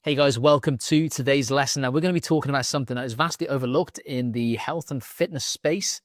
Hey guys, welcome to today's lesson. Now, we're going to be talking about something that is vastly overlooked in the health and fitness space.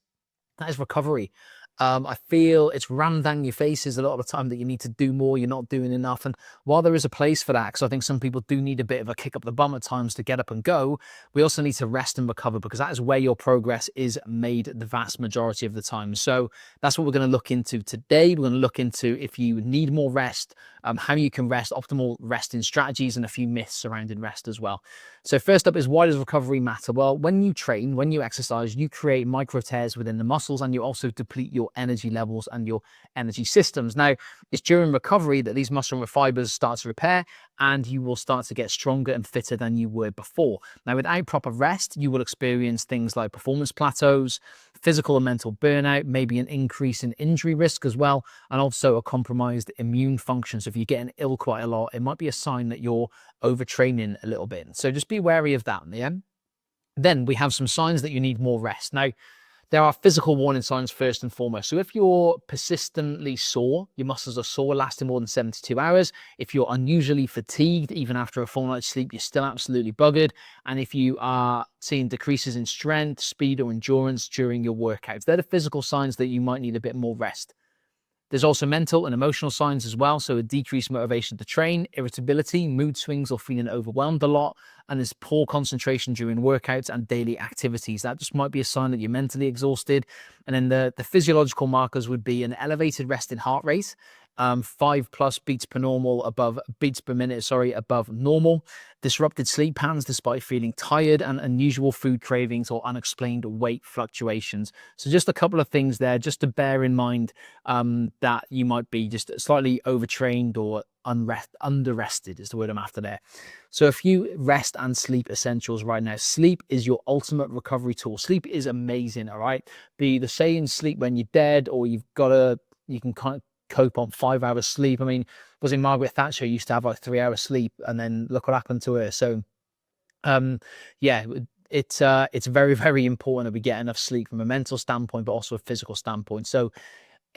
That is recovery. I feel it's rammed down your faces a lot of the time that you need to do more, you're not doing enough. And while there is a place for that, because I think some people do need a bit of a kick up the bum at times to get up and go, we also need to rest and recover because that is where your progress is made the vast majority of the time. So that's what we're going to look into today. We're going to look into if you need more rest, how you can rest, optimal resting strategies, and a few myths surrounding rest as well. So first up is, why does recovery matter? Well, when you train, when you exercise, you create micro tears within the muscles and you also deplete your energy levels and your energy systems. Now, it's during recovery that these muscle fibers start to repair and you will start to get stronger and fitter than you were before. Now, without proper rest, you will experience things like performance plateaus, physical and mental burnout, maybe an increase in injury risk as well, and also a compromised immune function. So if you're getting ill quite a lot, it might be a sign that you're overtraining a little bit. So just be wary of that. Yeah. Then we have some signs that you need more rest. Now, there are physical warning signs first and foremost. So if you're persistently sore, your muscles are sore, lasting more than 72 hours. If you're unusually fatigued, even after a full night's sleep, you're still absolutely buggered. And if you are seeing decreases in strength, speed, or endurance during your workouts, they're the physical signs that you might need a bit more rest. There's also mental and emotional signs as well. So a decreased motivation to train, irritability, mood swings, or feeling overwhelmed a lot. And there's poor concentration during workouts and daily activities. That just might be a sign that you're mentally exhausted. And then the physiological markers would be an elevated resting heart rate, 5+ beats per minute, above normal, disrupted sleep patterns despite feeling tired, and unusual food cravings or unexplained weight fluctuations. So just a couple of things there just to bear in mind, that you might be just slightly overtrained or underrested is the word I'm after there. So a few rest and sleep essentials right now. Sleep is your ultimate recovery tool. Sleep is amazing, all right? The saying sleep when you're dead, or you can kind of cope on 5 hours sleep. I mean, was it Margaret Thatcher used to have like 3 hours sleep, and then look what happened to her. So yeah, it's very, very important that we get enough sleep from a mental standpoint, but also a physical standpoint. So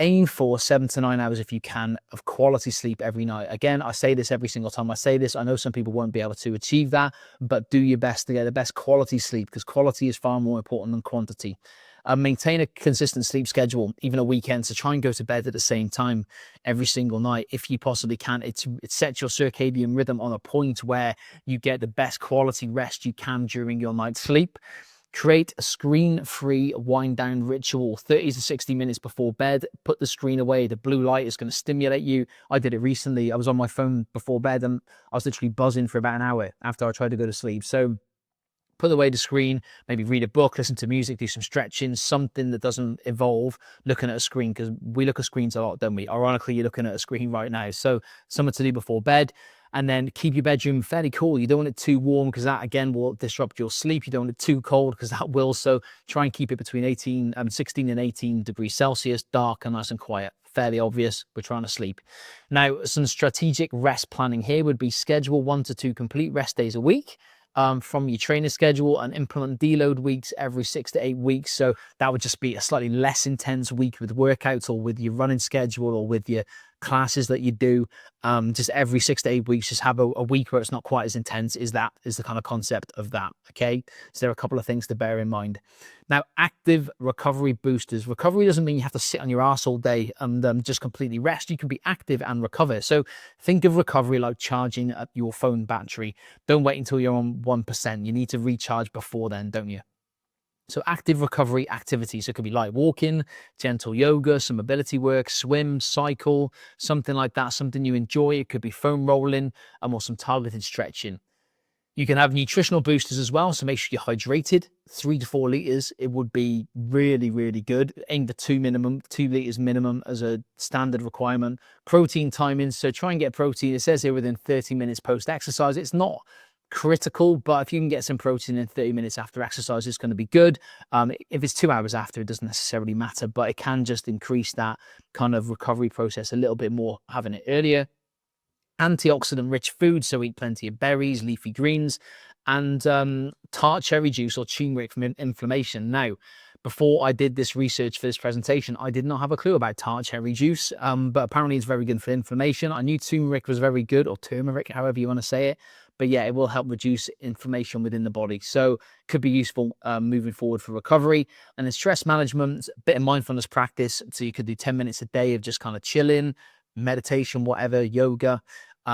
aim for 7 to 9 hours if you can of quality sleep every night. Again, I say this every single time I say this. I know some people won't be able to achieve that, but do your best to get the best quality sleep, because quality is far more important than quantity. Maintain a consistent sleep schedule, even a weekend. So try and go to bed at the same time every single night if you possibly can. It sets your circadian rhythm on a point where you get the best quality rest you can during your night's sleep. Create a screen-free wind-down ritual 30 to 60 minutes before bed. Put the screen away. The blue light is going to stimulate you. I did it recently. I was on my phone before bed and I was literally buzzing for about an hour after I tried to go to sleep. So put away the screen, maybe read a book, listen to music, do some stretching, something that doesn't involve looking at a screen, because we look at screens a lot, don't we? Ironically, you're looking at a screen right now. So something to do before bed. And then keep your bedroom fairly cool. You don't want it too warm because that, again, will disrupt your sleep. You don't want it too cold because that will. So try and keep it between 16 and 18 degrees Celsius, dark and nice and quiet. Fairly obvious, we're trying to sleep. Now, some strategic rest planning here would be schedule 1 to 2 complete rest days a week from your training schedule, and implement deload weeks every 6 to 8 weeks. So that would just be a slightly less intense week with workouts or with your running schedule or with your classes that you do. Just every 6 to 8 weeks, just have a week where it's not quite as intense. Is the kind of concept of that. Okay. So there are a couple of things to bear in mind. Now, active recovery boosters. Recovery doesn't mean you have to sit on your ass all day and just completely rest. You can be active and recover. So think of recovery like charging up your phone battery. Don't wait until you're on 1%. You need to recharge before then, don't you? So active recovery activities. So it could be light walking, gentle yoga, some mobility work, swim, cycle, something like that, something you enjoy. It could be foam rolling or some targeted stretching. You can have nutritional boosters as well. So make sure you're hydrated. 3 to 4 liters. It would be really, really good. Aim for 2 liters minimum as a standard requirement. Protein timings. So try and get protein. It says here within 30 minutes post exercise. It's not critical, but if you can get some protein in 30 minutes after exercise, it's going to be good. If it's 2 hours after, it doesn't necessarily matter, but it can just increase that kind of recovery process a little bit more having it earlier. Antioxidant rich foods, so eat plenty of berries, leafy greens, and tart cherry juice or turmeric from inflammation. Now, before I did this research for this presentation, I did not have a clue about tart cherry juice, but apparently it's very good for inflammation. I knew turmeric was very good, or turmeric, however you want to say it, but yeah, it will help reduce inflammation within the body. So could be useful moving forward for recovery. And then stress management, a bit of mindfulness practice. So you could do 10 minutes a day of just kind of chilling, meditation, whatever, yoga.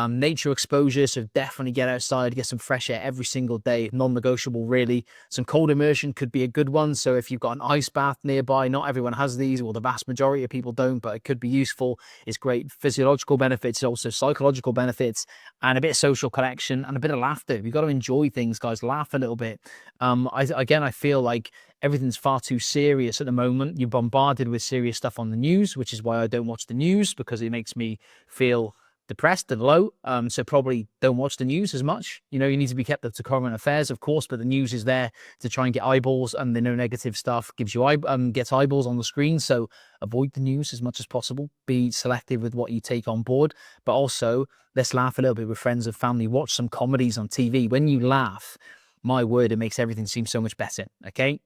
Nature exposure, so definitely get outside, get some fresh air every single day, non-negotiable really. Some cold immersion could be a good one. So if you've got an ice bath nearby, not everyone has these, or the vast majority of people don't, but it could be useful. It's great physiological benefits, also psychological benefits, and a bit of social connection and a bit of laughter. You've got to enjoy things, guys. Laugh a little bit. I feel like everything's far too serious at the moment. You're bombarded with serious stuff on the news, which is why I don't watch the news, because it makes me feel depressed and low. So probably don't watch the news as much. You know, you need to be kept up to current affairs, of course, but the news is there to try and get eyeballs, and the no negative stuff gives you gets eyeballs on the screen. So avoid the news as much as possible. Be selective with what you take on board, but also let's laugh a little bit with friends and family. Watch some comedies on TV. When you laugh, my word, it makes everything seem so much better. Okay.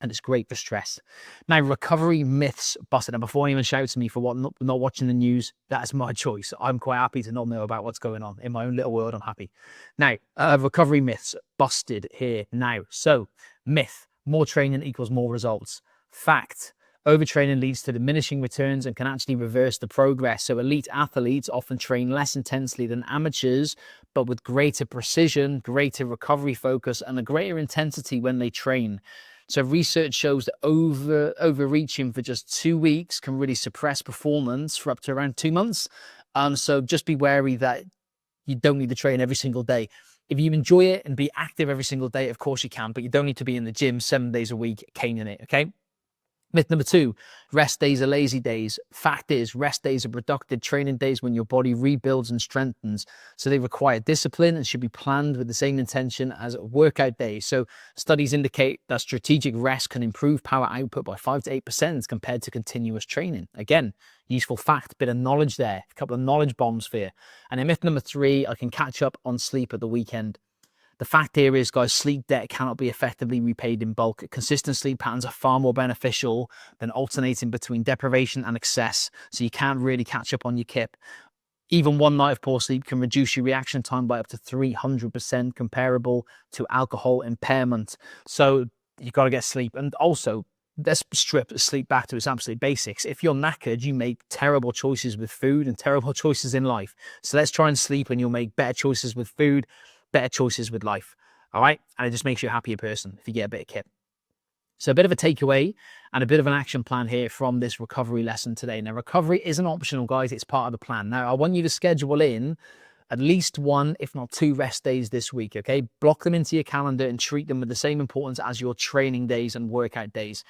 And it's great for stress. Now, recovery myths busted. Now, before anyone shouts at me for not watching the news, that's my choice. I'm quite happy to not know about what's going on. In my own little world, I'm happy. Now, recovery myths busted here now. So, myth, more training equals more results. Fact, overtraining leads to diminishing returns and can actually reverse the progress. So, elite athletes often train less intensely than amateurs, but with greater precision, greater recovery focus, and a greater intensity when they train. So research shows that overreaching for just 2 weeks can really suppress performance for up to around 2 months. So just be wary that you don't need to train every single day. If you enjoy it and be active every single day, of course you can, but you don't need to be in the gym 7 days a week caning it, okay? Myth number 2, rest days are lazy days. Fact is, rest days are productive training days when your body rebuilds and strengthens. So they require discipline and should be planned with the same intention as workout days. So studies indicate that strategic rest can improve power output by 5 to 8% compared to continuous training. Again, useful fact, bit of knowledge there, a couple of knowledge bombs for you. And then myth number 3, I can catch up on sleep at the weekend. The fact here is, guys, sleep debt cannot be effectively repaid in bulk. Consistent sleep patterns are far more beneficial than alternating between deprivation and excess. So you can't really catch up on your kip. Even one night of poor sleep can reduce your reaction time by up to 300%, comparable to alcohol impairment. So you've got to get sleep. And also, let's strip sleep back to its absolute basics. If you're knackered, you make terrible choices with food and terrible choices in life. So let's try and sleep, and you'll make better choices with food, better choices with life. All right. And it just makes you a happier person if you get a bit of kip. So a bit of a takeaway and a bit of an action plan here from this recovery lesson today. Now, recovery isn't optional, guys. It's part of the plan. Now, I want you to schedule in at least 1, if not 2 rest days this week. Okay. Block them into your calendar and treat them with the same importance as your training days and workout days.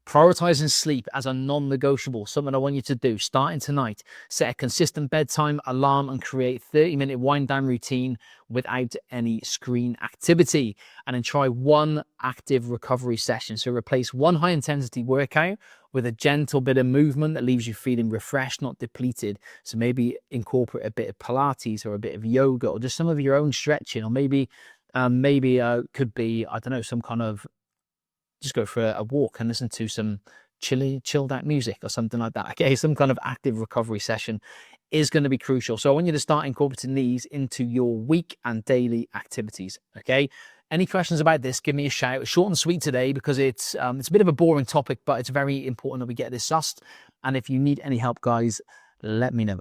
Prioritizing sleep as a non-negotiable, something I want you to do starting tonight. Set a consistent bedtime alarm and create a 30-minute wind down routine without any screen activity. And then try 1 active recovery session. So replace 1 high intensity workout with a gentle bit of movement that leaves you feeling refreshed, not depleted. So maybe incorporate a bit of Pilates or a bit of yoga, or just some of your own stretching, or maybe could be, I don't know, some kind of, just go for a walk and listen to some chilled out music or something like that. Okay, some kind of active recovery session is going to be crucial. So I want you to start incorporating these into your week and daily activities. Okay. Any questions about this, give me a shout. Short and sweet today, because it's a bit of a boring topic, but it's very important that we get this sussed. And if you need any help, guys, let me know.